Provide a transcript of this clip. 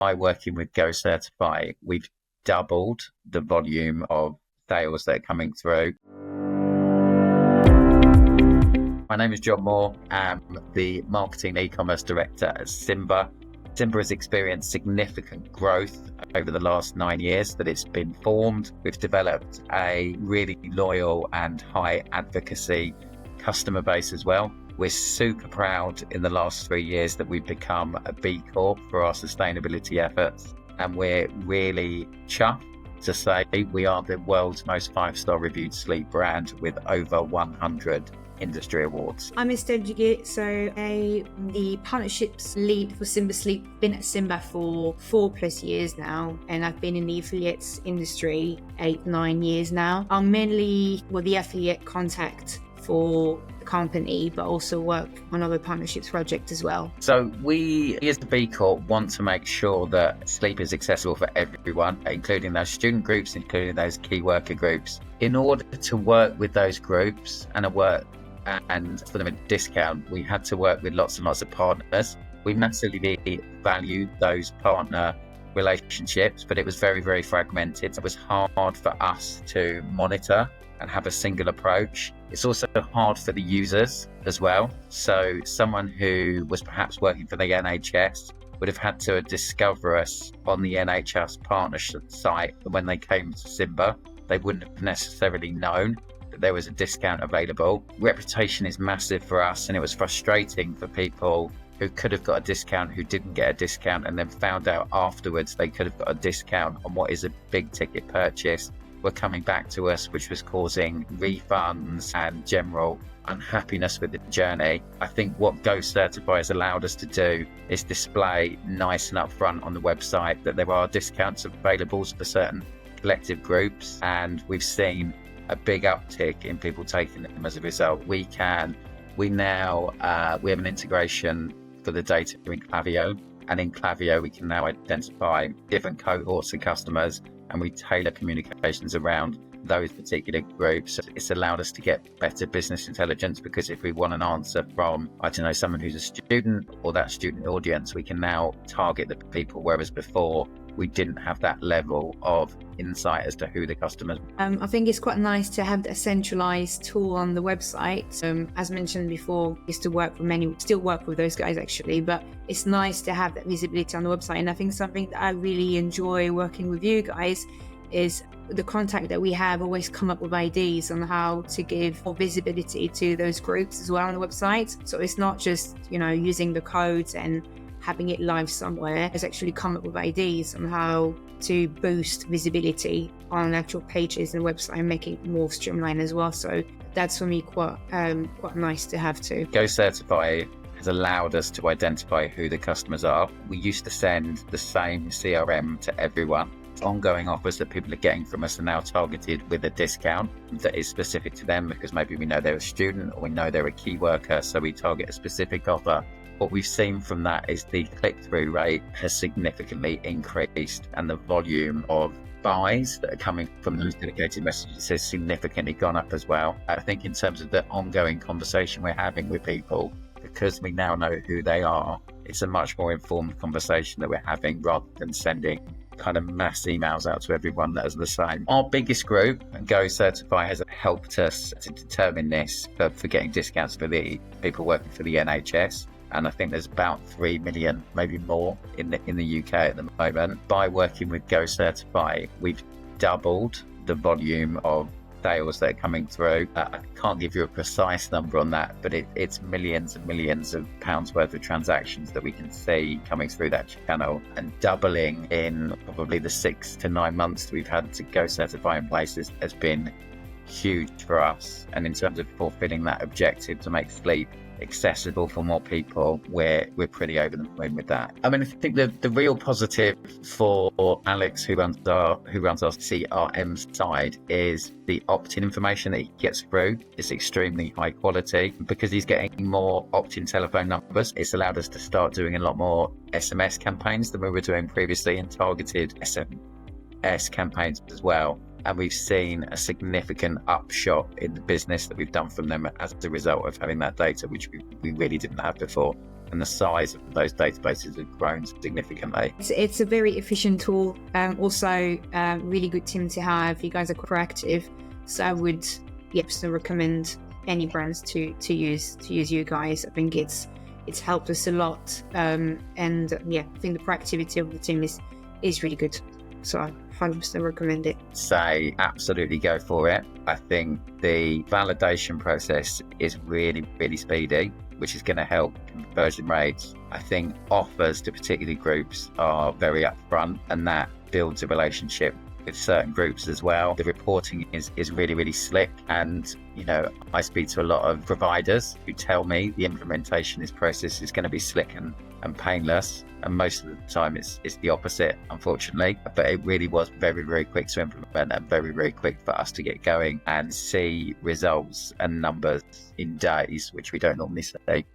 by working with Gocertify, we've doubled the volume of sales that are coming through. My name is John Moore. I'm the Marketing E-commerce Director at Simba. Simba has experienced significant growth over the last 9 years that it's been formed. We've developed a really loyal and high advocacy customer base as well. We're super proud in the last 3 years that we've become a B Corp for our sustainability efforts. And we're really chuffed to say we are the world's most 5-star reviewed sleep brand with over 100 industry awards. I'm Estelle Jigit, I'm the partnerships lead for Simba Sleep. Been at Simba for 4+ years now, and I've been in the affiliates industry 8-9 years now. I'm mainly the affiliate contact for the company, but also work on other partnerships projects as well. So we, as the B Corp, want to make sure that sleep is accessible for everyone, including those student groups, including those key worker groups. In order to work with those groups and for them a discount, we had to work with lots and lots of partners. We massively valued those partner relationships, but it was very, very fragmented. It was hard for us to monitor and have a single approach. It's also hard for the users as well. So someone who was perhaps working for the NHS would have had to discover us on the NHS partnership site. When they came to Simba, they wouldn't have necessarily known that there was a discount available. Reputation is massive for us, and it was frustrating for people who could have got a discount who didn't get a discount and then found out afterwards they could have got a discount on what is a big ticket purchase, were coming back to us, which was causing refunds and general unhappiness with the journey. I think what Gocertify has allowed us to do is display nice and upfront on the website that there are discounts available for certain collective groups, and we've seen a big uptick in people taking them as a result. We have an integration for the data in Klaviyo, and in Klaviyo we can now identify different cohorts of customers, and we tailor communications around those particular groups. It's allowed us to get better business intelligence, because if we want an answer from, someone who's a student or that student audience, we can now target the people, whereas before we didn't have that level of insight as to who the customers were. I think it's quite nice to have a centralized tool on the website. As mentioned before, still work with those guys actually, but it's nice to have that visibility on the website. And I think something that I really enjoy working with you guys is the contact that we have always come up with ideas on how to give more visibility to those groups as well on the website. So it's not just, using the codes and having it live somewhere. It's actually come up with ideas on how to boost visibility on actual pages and website and make it more streamlined as well. So that's for me quite nice to have too. Gocertify has allowed us to identify who the customers are. We used to send the same CRM to everyone. Ongoing offers that people are getting from us are now targeted with a discount that is specific to them, because maybe we know they're a student or we know they're a key worker, so we target a specific offer. What we've seen from that is the click-through rate has significantly increased, and the volume of buys that are coming from those dedicated messages has significantly gone up as well. I think in terms of the ongoing conversation we're having with people, because we now know who they are, it's a much more informed conversation that we're having rather than sending kind of mass emails out to everyone that is the same. Our biggest group, and Gocertify, has helped us to determine this for getting discounts for the people working for the NHS. And I think there's about 3 million, maybe more, in the UK at the moment. By working with Gocertify, we've doubled the volume of sales that are coming through. I can't give you a precise number on that, but it's millions and millions of pounds worth of transactions that we can see coming through that channel, and doubling in probably the 6 to 9 months that we've had to Gocertify in place has been huge for us. And in terms of fulfilling that objective to make sleep accessible for more people, we're pretty over the moon with that. I think the real positive for Alex, who runs our CRM side, is the opt-in information that he gets through is extremely high quality. Because he's getting more opt-in telephone numbers, it's allowed us to start doing a lot more SMS campaigns than we were doing previously, and targeted SMS campaigns as well. And we've seen a significant upshot in the business that we've done from them as a result of having that data, which we really didn't have before. and the size of those databases have grown significantly. It's a very efficient tool. Also, really good team to have. You guys are proactive, so I would so recommend any brands to use you guys. I think it's helped us a lot, and I think the proactivity of the team is really good. So I 100% recommend it. Say absolutely go for it. I think the validation process is really, really speedy, which is going to help conversion rates. I think offers to particular groups are very upfront, and that builds a relationship with certain groups as well. The reporting is really, really slick. And, I speak to a lot of providers who tell me the implementation of this process is going to be slick and painless. And most of the time it's the opposite, unfortunately. But it really was very, very quick to implement and very, very quick for us to get going and see results and numbers in days, which we don't normally see.